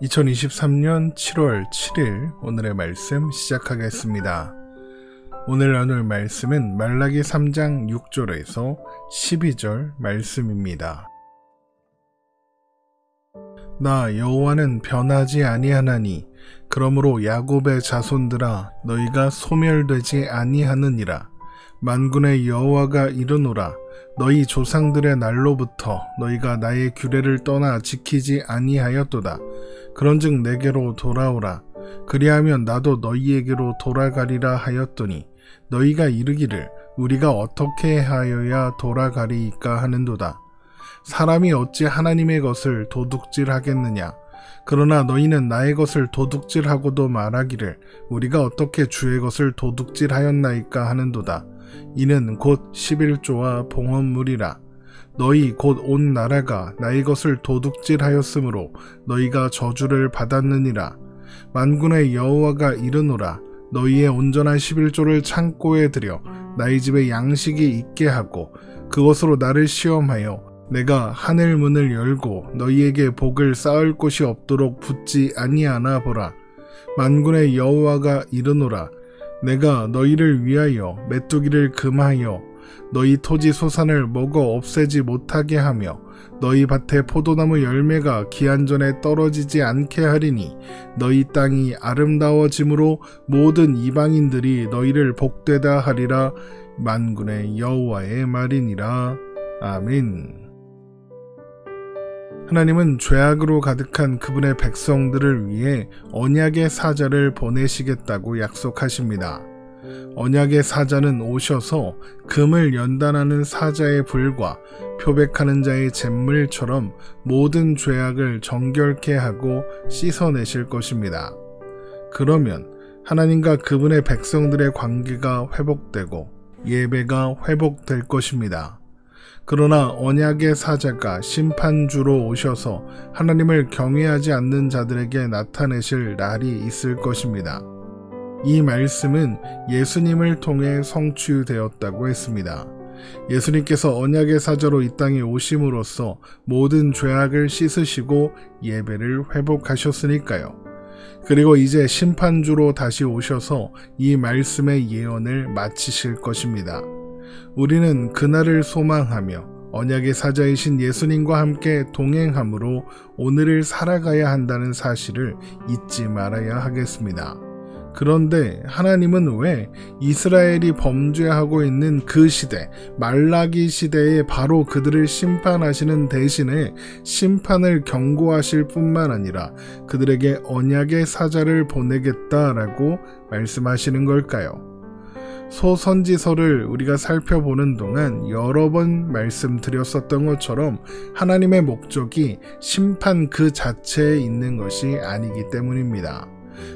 2023년 7월 7일 오늘의 말씀 시작하겠습니다. 오늘 나눌 말씀은 말라기 3장 6절에서 12절 말씀입니다. 나 여호와는 변하지 아니하나니 그러므로 야곱의 자손들아 너희가 소멸되지 아니하느니라. 만군의 여호와가 이르노라. 너희 조상들의 날로부터 너희가 나의 규례를 떠나 지키지 아니하였도다. 그런즉 내게로 돌아오라. 그리하면 나도 너희에게로 돌아가리라 하였더니 너희가 이르기를 우리가 어떻게 하여야 돌아가리이까 하는도다. 사람이 어찌 하나님의 것을 도둑질하겠느냐. 그러나 너희는 나의 것을 도둑질하고도 말하기를 우리가 어떻게 주의 것을 도둑질하였나이까 하는도다. 이는 곧 11조와 봉헌물이라. 너희 곧 온 나라가 나의 것을 도둑질하였으므로 너희가 저주를 받았느니라. 만군의 여호와가 이르노라. 너희의 온전한 11조를 창고에 들여 나의 집에 양식이 있게 하고 그것으로 나를 시험하여 내가 하늘 문을 열고 너희에게 복을 쌓을 곳이 없도록 붙지 아니하나 보라. 만군의 여호와가 이르노라. 내가 너희를 위하여 메뚜기를 금하여 너희 토지 소산을 먹어 없애지 못하게 하며 너희 밭에 포도나무 열매가 기한 전에 떨어지지 않게 하리니 너희 땅이 아름다워짐으로 모든 이방인들이 너희를 복되다 하리라. 만군의 여호와의 말이니라. 아멘. 하나님은 죄악으로 가득한 그분의 백성들을 위해 언약의 사자를 보내시겠다고 약속하십니다. 언약의 사자는 오셔서 금을 연단하는 사자의 불과 표백하는 자의 잿물처럼 모든 죄악을 정결케 하고 씻어내실 것입니다. 그러면 하나님과 그분의 백성들의 관계가 회복되고 예배가 회복될 것입니다. 그러나 언약의 사자가 심판주로 오셔서 하나님을 경외하지 않는 자들에게 나타내실 날이 있을 것입니다. 이 말씀은 예수님을 통해 성취되었다고 했습니다. 예수님께서 언약의 사자로 이 땅에 오심으로써 모든 죄악을 씻으시고 예배를 회복하셨으니까요. 그리고 이제 심판주로 다시 오셔서 이 말씀의 예언을 마치실 것입니다. 우리는 그날을 소망하며 언약의 사자이신 예수님과 함께 동행함으로 오늘을 살아가야 한다는 사실을 잊지 말아야 하겠습니다. 그런데 하나님은 왜 이스라엘이 범죄하고 있는 그 시대, 말라기 시대에 바로 그들을 심판하시는 대신에 심판을 경고하실 뿐만 아니라 그들에게 언약의 사자를 보내겠다라고 말씀하시는 걸까요? 소선지서를 우리가 살펴보는 동안 여러 번 말씀드렸었던 것처럼 하나님의 목적이 심판 그 자체에 있는 것이 아니기 때문입니다.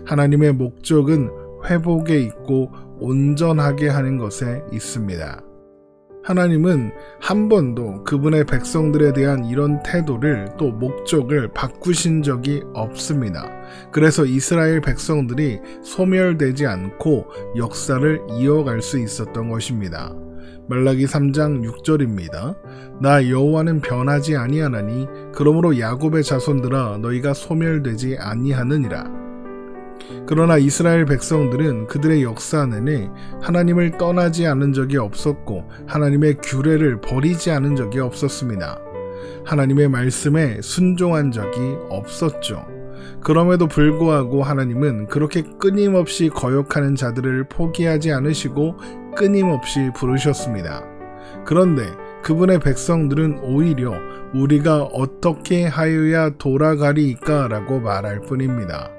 하나님의 목적은 회복에 있고 온전하게 하는 것에 있습니다. 하나님은 한 번도 그분의 백성들에 대한 이런 태도를 또 목적을 바꾸신 적이 없습니다. 그래서 이스라엘 백성들이 소멸되지 않고 역사를 이어갈 수 있었던 것입니다. 말라기 3장 6절입니다. 나 여호와는 변하지 아니하나니 그러므로 야곱의 자손들아 너희가 소멸되지 아니하느니라. 그러나 이스라엘 백성들은 그들의 역사 내내 하나님을 떠나지 않은 적이 없었고 하나님의 규례를 버리지 않은 적이 없었습니다. 하나님의 말씀에 순종한 적이 없었죠. 그럼에도 불구하고 하나님은 그렇게 끊임없이 거역하는 자들을 포기하지 않으시고 끊임없이 부르셨습니다. 그런데 그분의 백성들은 오히려 우리가 어떻게 하여야 돌아가리이까 라고 말할 뿐입니다.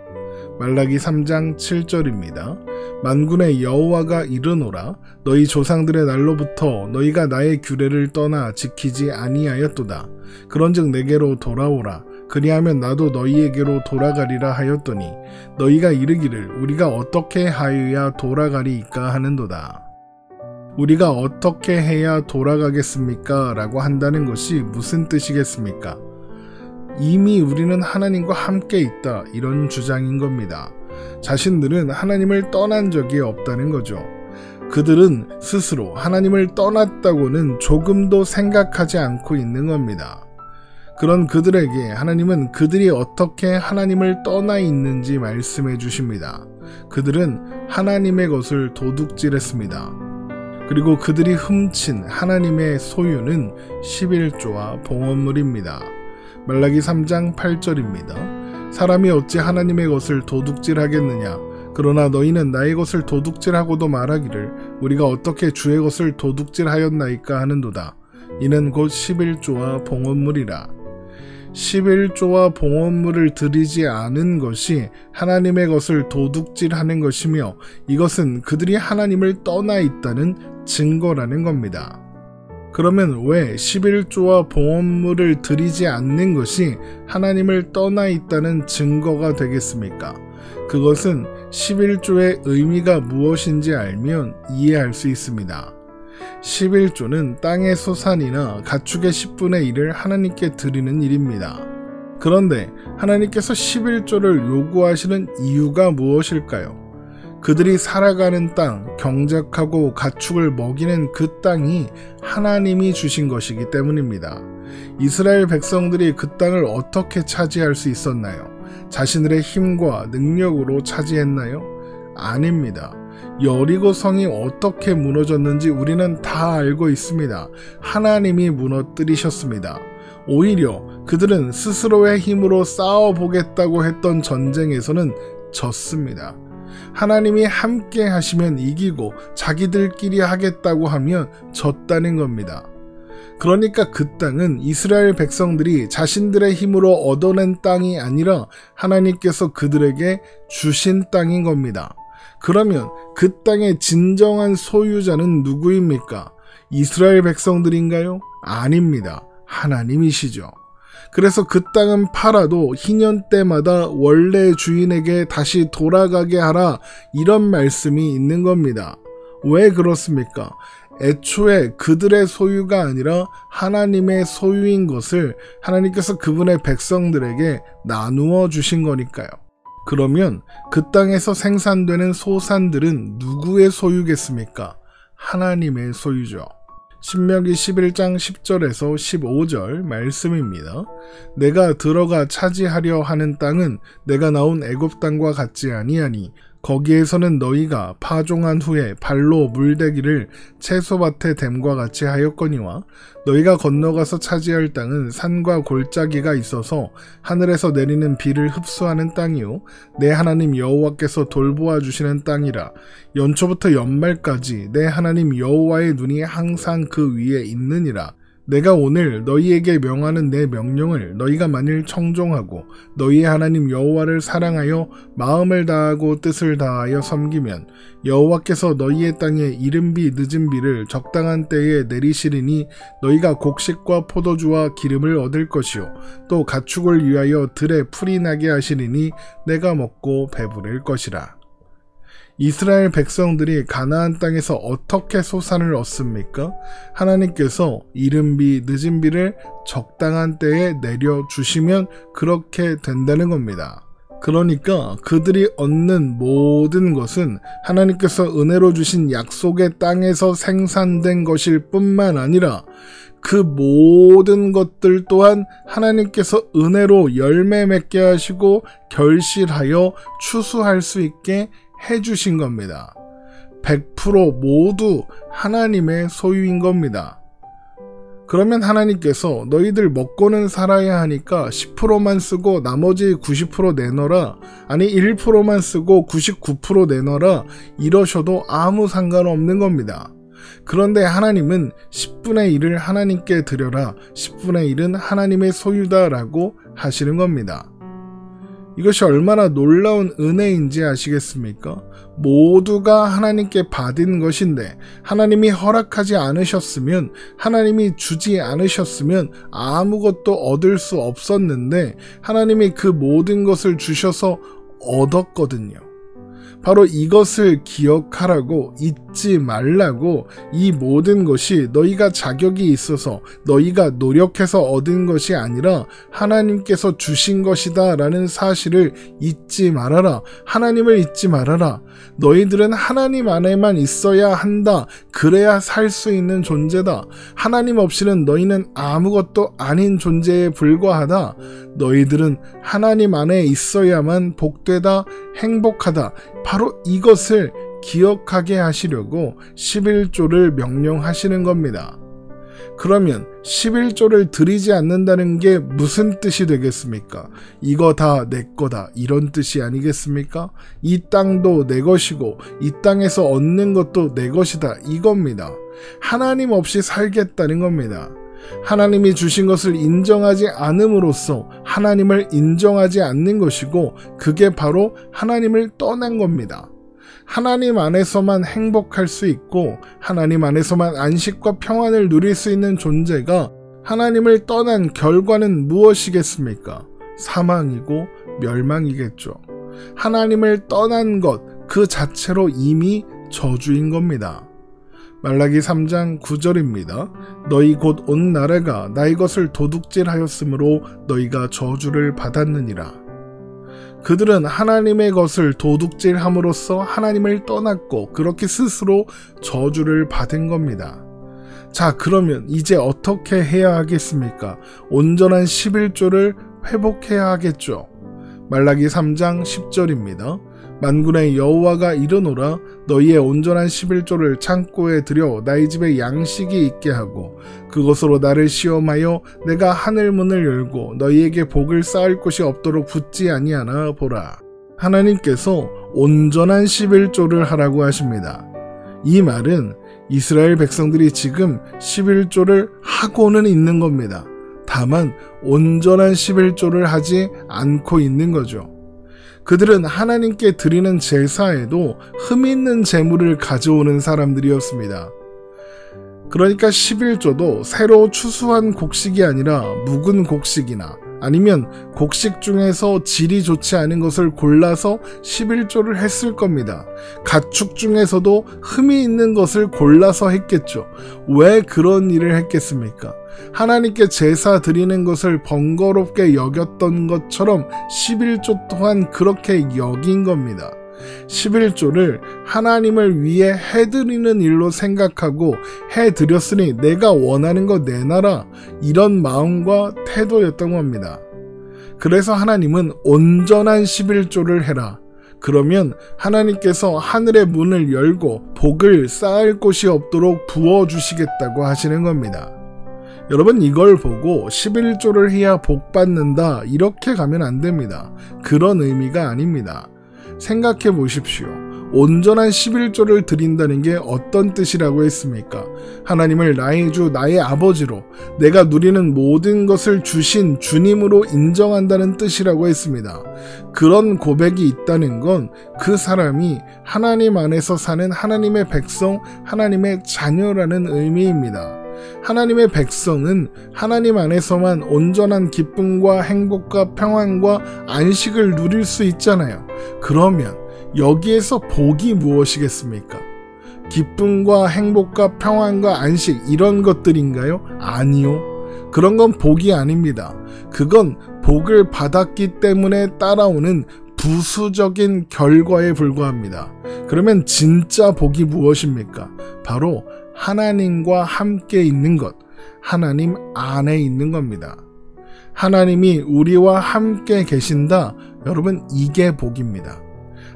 말라기 3장 7절입니다. 만군의 여호와가 이르노라. 너희 조상들의 날로부터 너희가 나의 규례를 떠나 지키지 아니하였도다. 그런즉 내게로 돌아오라. 그리하면 나도 너희에게로 돌아가리라 하였더니 너희가 이르기를 우리가 어떻게 하여야 돌아가리이까 하는도다. 우리가 어떻게 해야 돌아가겠습니까? 라고 한다는 것이 무슨 뜻이겠습니까? 이미 우리는 하나님과 함께 있다, 이런 주장인 겁니다. 자신들은 하나님을 떠난 적이 없다는 거죠. 그들은 스스로 하나님을 떠났다고는 조금도 생각하지 않고 있는 겁니다. 그런 그들에게 하나님은 그들이 어떻게 하나님을 떠나 있는지 말씀해 주십니다. 그들은 하나님의 것을 도둑질했습니다. 그리고 그들이 훔친 하나님의 소유는 11조와 봉헌물입니다. 말라기 3장 8절입니다. 사람이 어찌 하나님의 것을 도둑질하겠느냐? 그러나 너희는 나의 것을 도둑질하고도 말하기를 우리가 어떻게 주의 것을 도둑질하였나이까 하는도다. 이는 곧 11조와 봉헌물이라. 11조와 봉헌물을 드리지 않은 것이 하나님의 것을 도둑질하는 것이며 이것은 그들이 하나님을 떠나 있다는 증거라는 겁니다. 그러면 왜 11조와 봉헌물을 드리지 않는 것이 하나님을 떠나 있다는 증거가 되겠습니까? 그것은 11조의 의미가 무엇인지 알면 이해할 수 있습니다. 11조는 땅의 소산이나 가축의 10분의 1을 하나님께 드리는 일입니다. 그런데 하나님께서 11조를 요구하시는 이유가 무엇일까요? 그들이 살아가는 땅, 경작하고 가축을 먹이는 그 땅이 하나님이 주신 것이기 때문입니다. 이스라엘 백성들이 그 땅을 어떻게 차지할 수 있었나요? 자신들의 힘과 능력으로 차지했나요? 아닙니다. 여리고 성이 어떻게 무너졌는지 우리는 다 알고 있습니다. 하나님이 무너뜨리셨습니다. 오히려 그들은 스스로의 힘으로 싸워보겠다고 했던 전쟁에서는 졌습니다. 하나님이 함께 하시면 이기고 자기들끼리 하겠다고 하면 졌다는 겁니다. 그러니까 그 땅은 이스라엘 백성들이 자신들의 힘으로 얻어낸 땅이 아니라 하나님께서 그들에게 주신 땅인 겁니다. 그러면 그 땅의 진정한 소유자는 누구입니까? 이스라엘 백성들인가요? 아닙니다. 하나님이시죠. 그래서 그 땅은 팔아도 희년 때마다 원래 주인에게 다시 돌아가게 하라, 이런 말씀이 있는 겁니다. 왜 그렇습니까? 애초에 그들의 소유가 아니라 하나님의 소유인 것을 하나님께서 그분의 백성들에게 나누어 주신 거니까요. 그러면 그 땅에서 생산되는 소산들은 누구의 소유겠습니까? 하나님의 소유죠. 신명기 11장 10절에서 15절 말씀입니다. 내가 들어가 차지하려 하는 땅은 내가 나온 애굽 땅과 같지 아니하니 거기에서는 너희가 파종한 후에 발로 물대기를 채소밭에 댐과 같이 하였거니와 너희가 건너가서 차지할 땅은 산과 골짜기가 있어서 하늘에서 내리는 비를 흡수하는 땅이요 내 하나님 여호와께서 돌보아 주시는 땅이라. 연초부터 연말까지 내 하나님 여호와의 눈이 항상 그 위에 있느니라. 내가 오늘 너희에게 명하는 내 명령을 너희가 만일 청종하고 너희의 하나님 여호와를 사랑하여 마음을 다하고 뜻을 다하여 섬기면 여호와께서 너희의 땅에 이른비 늦은 비를 적당한 때에 내리시리니 너희가 곡식과 포도주와 기름을 얻을 것이요 또 가축을 위하여 들에 풀이 나게 하시리니 내가 먹고 배부를 것이라. 이스라엘 백성들이 가나안 땅에서 어떻게 소산을 얻습니까? 하나님께서 이른 비, 늦은 비를 적당한 때에 내려주시면 그렇게 된다는 겁니다. 그러니까 그들이 얻는 모든 것은 하나님께서 은혜로 주신 약속의 땅에서 생산된 것일 뿐만 아니라 그 모든 것들 또한 하나님께서 은혜로 열매 맺게 하시고 결실하여 추수할 수 있게 해주신 겁니다. 100% 모두 하나님의 소유인 겁니다. 그러면 하나님께서 너희들 먹고는 살아야 하니까 10%만 쓰고 나머지 90% 내놔라, 아니 1%만 쓰고 99% 내놔라, 이러셔도 아무 상관없는 겁니다. 그런데 하나님은 10분의 1을 하나님께 드려라, 10분의 1은 하나님의 소유다라고 하시는 겁니다. 이것이 얼마나 놀라운 은혜인지 아시겠습니까? 모두가 하나님께 받은 것인데 하나님이 허락하지 않으셨으면, 하나님이 주지 않으셨으면 아무것도 얻을 수 없었는데 하나님이 그 모든 것을 주셔서 얻었거든요. 바로 이것을 기억하라고, 잊지 말라고, 이 모든 것이 너희가 자격이 있어서 너희가 노력해서 얻은 것이 아니라 하나님께서 주신 것이다 라는 사실을 잊지 말아라. 하나님을 잊지 말아라. 너희들은 하나님 안에만 있어야 한다. 그래야 살 수 있는 존재다. 하나님 없이는 너희는 아무것도 아닌 존재에 불과하다. 너희들은 하나님 안에 있어야만 복되다, 행복하다. 바로 이것을 기억하게 하시려고 11조를 명령하시는 겁니다. 그러면 11조를 드리지 않는다는 게 무슨 뜻이 되겠습니까? 이거 다 내 거다, 이런 뜻이 아니겠습니까? 이 땅도 내 것이고 이 땅에서 얻는 것도 내 것이다, 이겁니다. 하나님 없이 살겠다는 겁니다. 하나님이 주신 것을 인정하지 않음으로써 하나님을 인정하지 않는 것이고, 그게 바로 하나님을 떠난 겁니다. 하나님 안에서만 행복할 수 있고 하나님 안에서만 안식과 평안을 누릴 수 있는 존재가 하나님을 떠난 결과는 무엇이겠습니까? 사망이고 멸망이겠죠. 하나님을 떠난 것 그 자체로 이미 저주인 겁니다. 말라기 3장 9절입니다. 너희 곧 온 나라가 나의 것을 도둑질하였으므로 너희가 저주를 받았느니라. 그들은 하나님의 것을 도둑질함으로써 하나님을 떠났고 그렇게 스스로 저주를 받은 겁니다. 자, 그러면 이제 어떻게 해야 하겠습니까? 온전한 11조를 회복해야 하겠죠. 말라기 3장 10절입니다. 만군의 여호와가 이르노라. 너희의 온전한 11조를 창고에 들여 나의 집에 양식이 있게 하고 그것으로 나를 시험하여 내가 하늘 문을 열고 너희에게 복을 쌓을 곳이 없도록 붙지 아니하나 보라. 하나님께서 온전한 11조를 하라고 하십니다. 이 말은 이스라엘 백성들이 지금 11조를 하고는 있는 겁니다. 다만 온전한 11조를 하지 않고 있는 거죠. 그들은 하나님께 드리는 제사에도 흠 있는 제물을 가져오는 사람들이었습니다. 그러니까 11조도 새로 추수한 곡식이 아니라 묵은 곡식이나 아니면 곡식 중에서 질이 좋지 않은 것을 골라서 11조를 했을 겁니다. 가축 중에서도 흠이 있는 것을 골라서 했겠죠. 왜 그런 일을 했겠습니까? 하나님께 제사 드리는 것을 번거롭게 여겼던 것처럼 11조 또한 그렇게 여긴 겁니다. 11조를 하나님을 위해 해드리는 일로 생각하고 해드렸으니 내가 원하는 거 내놔라, 이런 마음과 태도였던 겁니다. 그래서 하나님은 온전한 11조를 해라. 그러면 하나님께서 하늘의 문을 열고 복을 쌓을 곳이 없도록 부어주시겠다고 하시는 겁니다. 여러분, 이걸 보고 11조를 해야 복 받는다, 이렇게 가면 안 됩니다. 그런 의미가 아닙니다. 생각해 보십시오. 온전한 11조를 드린다는 게 어떤 뜻이라고 했습니까? 하나님을 나의 주, 나의 아버지로 내가 누리는 모든 것을 주신 주님으로 인정한다는 뜻이라고 했습니다. 그런 고백이 있다는 건 그 사람이 하나님 안에서 사는 하나님의 백성, 하나님의 자녀라는 의미입니다. 하나님의 백성은 하나님 안에서만 온전한 기쁨과 행복과 평안과 안식을 누릴 수 있잖아요. 그러면 여기에서 복이 무엇이겠습니까? 기쁨과 행복과 평안과 안식, 이런 것들인가요? 아니요. 그런 건 복이 아닙니다. 그건 복을 받았기 때문에 따라오는 부수적인 결과에 불과합니다. 그러면 진짜 복이 무엇입니까? 바로 하나님과 함께 있는 것, 하나님 안에 있는 겁니다. 하나님이 우리와 함께 계신다. 여러분, 이게 복입니다.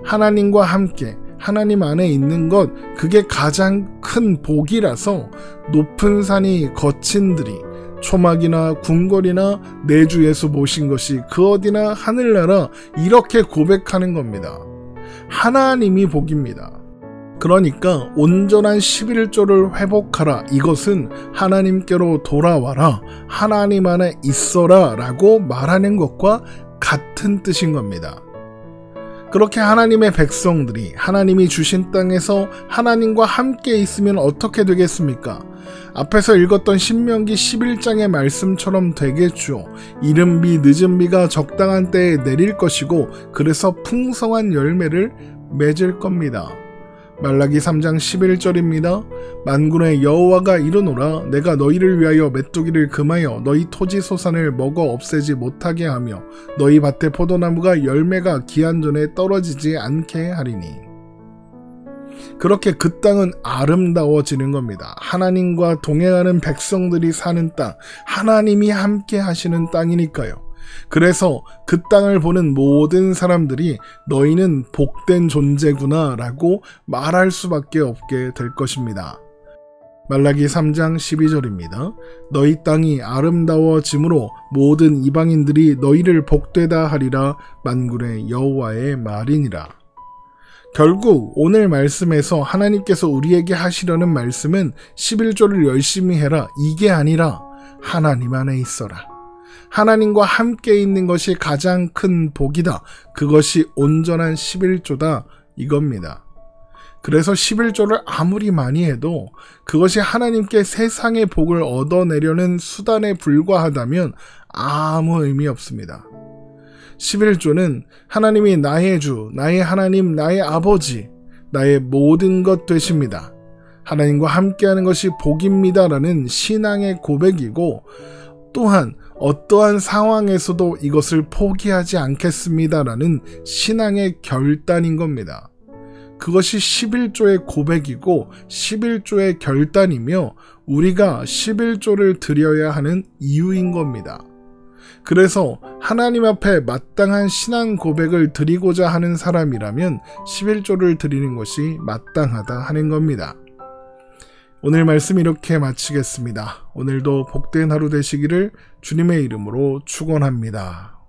하나님과 함께, 하나님 안에 있는 것, 그게 가장 큰 복이라서 높은 산이 거친 들이 초막이나 궁궐이나 내 주 예수 모신 것이 그 어디나 하늘나라, 이렇게 고백하는 겁니다. 하나님이 복입니다. 그러니까 온전한 11조를 회복하라, 이것은 하나님께로 돌아와라, 하나님 안에 있어라 라고 말하는 것과 같은 뜻인 겁니다. 그렇게 하나님의 백성들이 하나님이 주신 땅에서 하나님과 함께 있으면 어떻게 되겠습니까? 앞에서 읽었던 신명기 11장의 말씀처럼 되겠죠. 이른 비 늦은 비가 적당한 때에 내릴 것이고 그래서 풍성한 열매를 맺을 겁니다. 말라기 3장 11절입니다. 만군의 여호와가 이르노라. 내가 너희를 위하여 메뚜기를 금하여 너희 토지 소산을 먹어 없애지 못하게 하며 너희 밭의 포도나무가 열매가 기한 전에 떨어지지 않게 하리니. 그렇게 그 땅은 아름다워지는 겁니다. 하나님과 동행하는 백성들이 사는 땅, 하나님이 함께 하시는 땅이니까요. 그래서 그 땅을 보는 모든 사람들이 너희는 복된 존재구나 라고 말할 수밖에 없게 될 것입니다. 말라기 3장 12절입니다. 너희 땅이 아름다워짐으로 모든 이방인들이 너희를 복되다 하리라. 만군의 여호와의 말이니라. 결국 오늘 말씀에서 하나님께서 우리에게 하시려는 말씀은 11조를 열심히 해라, 이게 아니라 하나님 안에 있어라. 하나님과 함께 있는 것이 가장 큰 복이다. 그것이 온전한 11조다. 이겁니다. 그래서 11조를 아무리 많이 해도 그것이 하나님께 세상의 복을 얻어내려는 수단에 불과하다면 아무 의미 없습니다. 11조는 하나님이 나의 주, 나의 하나님, 나의 아버지, 나의 모든 것 되십니다. 하나님과 함께하는 것이 복입니다라는 신앙의 고백이고, 또한 어떠한 상황에서도 이것을 포기하지 않겠습니다라는 신앙의 결단인 겁니다. 그것이 11조의 고백이고 11조의 결단이며 우리가 11조를 드려야 하는 이유인 겁니다. 그래서 하나님 앞에 마땅한 신앙 고백을 드리고자 하는 사람이라면 11조를 드리는 것이 마땅하다 하는 겁니다. 오늘 말씀 이렇게 마치겠습니다. 오늘도 복된 하루 되시기를 주님의 이름으로 축원합니다.